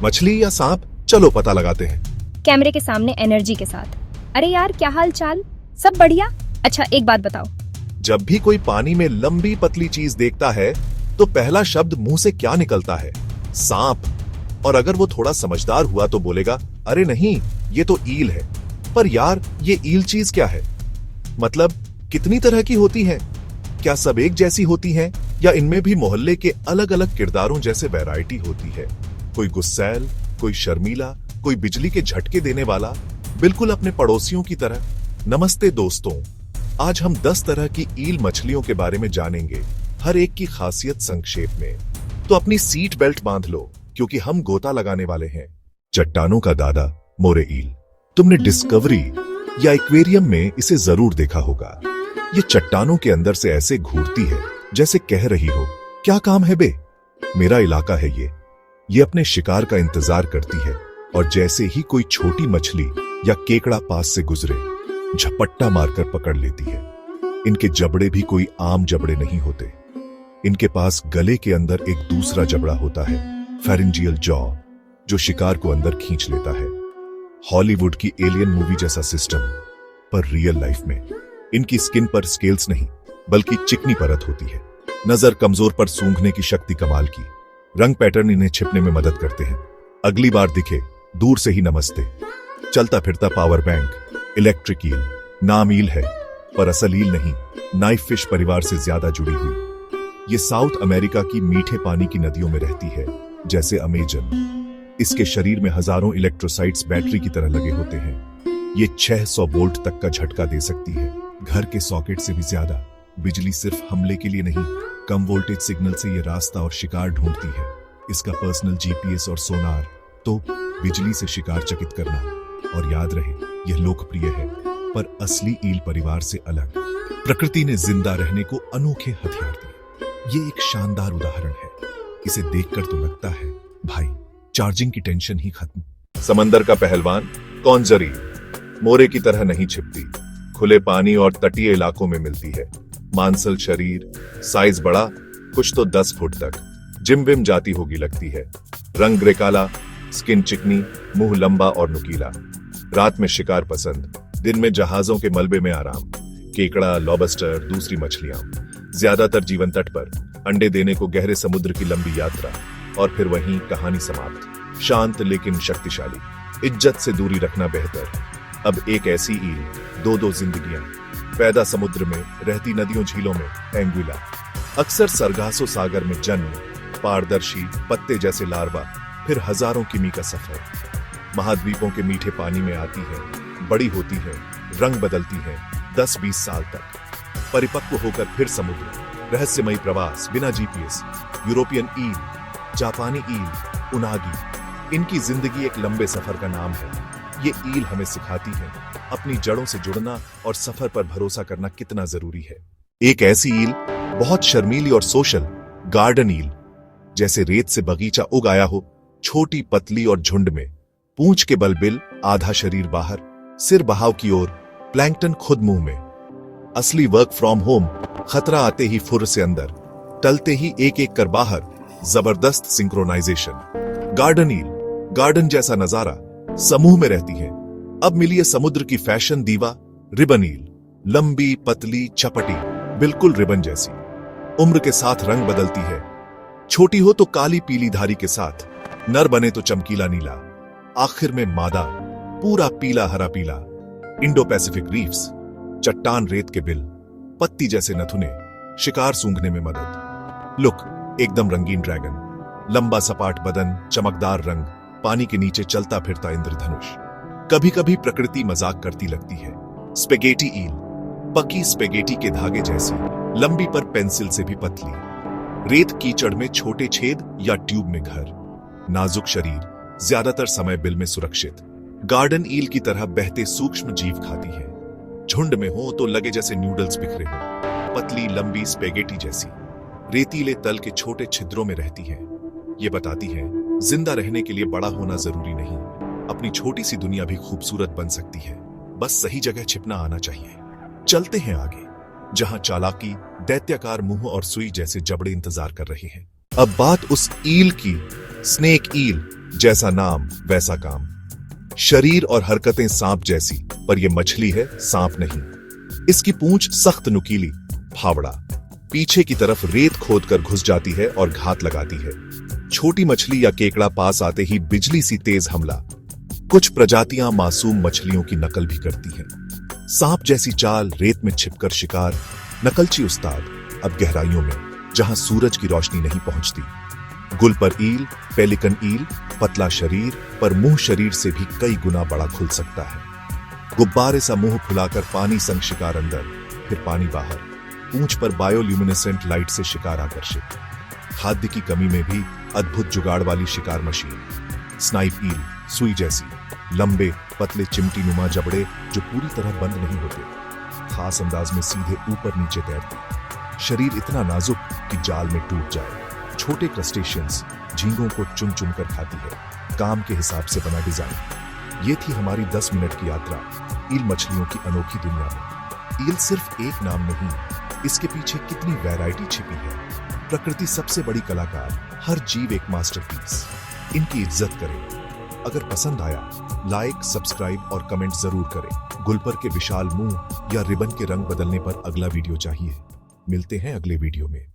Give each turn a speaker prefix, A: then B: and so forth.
A: मछली या सांप, चलो पता लगाते हैं।
B: कैमरे के सामने एनर्जी के साथ। अरे यार, क्या हाल चाल? सब बढ़िया। अच्छा, एक बात बताओ,
A: जब भी कोई पानी में लंबी पतली चीज देखता है तो पहला शब्द मुंह से क्या निकलता है? सांप। और अगर वो थोड़ा समझदार हुआ तो बोलेगा, अरे नहीं, ये तो ईल है। पर यार, ये ईल चीज क्या है? मतलब कितनी तरह की होती है? क्या सब एक जैसी होती हैं या इनमें भी मोहल्ले के अलग अलग किरदारों जैसे वैरायटी होती है? कोई गुस्सैल, कोई शर्मीला, कोई बिजली के झटके देने वाला, बिल्कुल अपने पड़ोसियों की तरह। नमस्ते दोस्तों, आज हम 10 तरह की ईल मछलियों के बारे में जानेंगे, हर एक की खासियत संक्षेप में। तो अपनी सीट बेल्ट बांध लो, क्योंकि हम गोता लगाने वाले हैं। चट्टानों का दादा मोरे ईल। तुमने डिस्कवरी या एक्वेरियम में इसे जरूर देखा होगा। ये चट्टानों के अंदर से ऐसे घूरती है जैसे कह रही हो, क्या काम है बे, मेरा इलाका है ये अपने शिकार का इंतजार करती है। और जैसे ही कोई छोटी मछली या केकड़ा पास से गुजरे, झपट्टा मारकर पकड़ लेती है। इनके जबड़े भी कोई आम जबड़े नहीं होते। इनके पास गले के अंदर एक दूसरा जबड़ा होता है, फेरिंजियल जॉ, जो शिकार को अंदर खींच लेता है। हॉलीवुड की एलियन मूवी जैसा सिस्टम, पर रियल लाइफ में इनकी स्किन पर स्केल्स नहीं, बल्कि चिकनी परत होती है। नजर कमजोर पर सूंघने की शक्ति कमाल की। रंग पैटर्न इन्हें छिपने में मदद करते हैं। अगली बार दिखे, दूर से ही नमस्ते। चलता फिरता पावर बैंक, इलेक्ट्रिक ईल। नाम ईल है, पर असल ईल नहीं, नाइफ फिश परिवार से ज्यादा जुड़ी हुई। ये साउथ अमेरिका की मीठे पानी की नदियों में रहती है, जैसे अमेजन। इसके शरीर में हजारों इलेक्ट्रोसाइट्स बैटरी की तरह लगे होते हैं। ये 600 वोल्ट तक का झटका दे सकती है, घर के सॉकेट से भी ज्यादा। बिजली सिर्फ हमले के लिए नहीं, कम वोल्टेज सिग्नल से ये रास्ता और शिकार ढूंढती है। इसका पर्सनल जीपीएस और सोनार, तो बिजली से शिकार चकित करना। और याद रहे, यह लोकप्रिय है, पर असली ईल परिवार से अलग। प्रकृति ने जिंदा रहने को अनोखे हथियार दिए। ये एक शानदार उदाहरण है। इसे देखकर तो लगता है, भाई, चार्जिंग की टेंशन ही खत्म। समंदर का पहलवान कौनजरी मोरे की तरह नहीं छिपती, खुले पानी और तटीय इलाकों में मिलती है। मांसल शरीर, साइज बड़ा, कुछ तो 10 फुट तक। जिम विम जाती होगी लगती है। रंग ग्रे काला, स्किन चिकनी, मुंह लंबा और नुकीला। रात में शिकार पसंद, दिन में जहाजों के मलबे में आराम। केकड़ा, लॉबस्टर, दूसरी मछलियां। ज्यादातर जीवन तट पर, अंडे देने को गहरे समुद्र की लंबी यात्रा, और फिर वहीं कहानी समाप्त। शांत लेकिन शक्तिशाली, इज्जत से दूरी रखना बेहतर। अब एक ऐसी ईल, दो जिंदगियां। पैदा समुद्र में, रहती नदियों झीलों में, एंगुइला। अक्सर सरगासो सागर में जन्म, पारदर्शी पत्ते जैसे लार्वा, फिर हजारों किमी का सफर। महाद्वीपों के मीठे पानी में आती है, बड़ी होती है, रंग बदलती है, 10-20 साल तक। परिपक्व होकर फिर समुद्र, रहस्यमयी प्रवास बिना जीपीएस। यूरोपियन ईल, जापानी ईल, उनागी। इनकी जिंदगी एक लंबे सफर का नाम है। ये ईल हमें सिखाती है अपनी जड़ों से जुड़ना और सफर पर भरोसा करना कितना जरूरी है। एक ऐसी ईल, बहुत शर्मीली और सोशल, गार्डन ईल। जैसे रेत से बगीचा उग आया हो, छोटी पतली और झुंड में। पूंछ के बल बिल, आधा शरीर बाहर, सिर बहाव की ओर, प्लैंकटन खुद मुंह में। असली वर्क फ्रॉम होम, खतरा आते ही फुर से अंदर, टलते ही एक एक कर बाहर। जबरदस्त सिंक्रोनाइजेशन। गार्डन ईल, गार्डन जैसा नजारा, समूह में रहती है। अब मिली है समुद्र की फैशन दीवा, रिबन ईल। लंबी पतली चपटी, बिल्कुल रिबन जैसी। उम्र के साथ रंग बदलती है। छोटी हो तो काली पीली धारी के साथ, नर बने तो चमकीला नीला, आखिर में मादा, पूरा पीला हरा पीला। इंडो पैसिफिक रीफ्स, चट्टान रेत के बिल, पत्ती जैसे नथुने, शिकार सूंघने में मदद। लुक, एकदम रंगीन ड्रैगन, लंबा सपाट बदन, चमकदार रंग, पानी के नीचे चलता फिरता इंद्रधनुष। कभी कभी प्रकृति मजाक करती लगती है। स्पेगेटी ईल, पकी स्पेगेटी के धागे जैसी, लंबी पर पेंसिल से भी पतली। रेत कीचड़ में छोटे छेद या ट्यूब में घर। नाजुक शरीर, ज्यादातर समय बिल में सुरक्षित। गार्डन ईल की तरह बहते सूक्ष्म जीव खाती है। झुंड में हो तो लगे जैसे नूडल्स बिखरे हो। पतली लंबी स्पेगेटी जैसी, रेतीले तल के छोटे छिद्रों में रहती है। ये बताती है, जिंदा रहने के लिए बड़ा होना जरूरी नहीं, अपनी छोटी सी दुनिया भी खूबसूरत बन सकती है। बस सही जगह छिपना आना चाहिए। चलते हैं आगे, जहां चालाकी, दैत्याकार मुंह और सुई जैसे जबड़े इंतजार कर रहे हैं। अब बात उस ईल की, स्नेक ईल, जैसा नाम वैसा काम। शरीर और हरकतें सांप जैसी, पर यह मछली है, सांप नहीं। इसकी पूंछ सख्त नुकीली, फावड़ा, पीछे की तरफ रेत खोदकर घुस जाती है और घात लगाती है। छोटी मछली या केकड़ा पास आते ही बिजली सी तेज हमला। कुछ प्रजातियां मासूम मछलियों की नकल भी करती हैं। सांप जैसी चाल, रेत में छिपकर शिकार, नकलची उस्ताद, अब गहराइयों में जहां सूरज की रोशनी नहीं पहुंचती। गुल पर ईल, पेलिकन ईल, पतला शरीर पर मुंह शरीर से भी कई गुना बड़ा खुल सकता है। गुब्बारे सा मुंह फुलाकर पानी संग शिकार अंदर, फिर पानी बाहर। पूंछ पर बायोल्यूमिनेसेंट लाइट से शिकार आकर्षित। खाद्य की कमी में भी अद्भुत जुगाड़ वाली शिकार मशीन। स्नाइप ईल, सुई जैसी, लंबे पतले चिमटी नुमा जबड़े जो पूरी तरह बंद नहीं होते, खास अंदाज में सीधे ऊपर नीचे तैरते। शरीर इतना नाजुक कि जाल में टूट जाए। छोटे क्रस्टेशियंस झींगों को चुन चुन कर खाती है, काम के हिसाब से बना डिजाइन। ये थी हमारी 10 मिनट की यात्रा ईल मछलियों की अनोखी दुनिया में। ईल सिर्फ एक नाम नहीं, इसके पीछे कितनी वैरायटी छिपी है। प्रकृति सबसे बड़ी कलाकार, हर जीव एक मास्टरपीस। इनकी इज्जत करें। अगर पसंद आया, लाइक, सब्सक्राइब और कमेंट जरूर करें। गुलपर के विशाल मुंह या रिबन के रंग बदलने पर अगला वीडियो चाहिए? मिलते हैं अगले वीडियो में।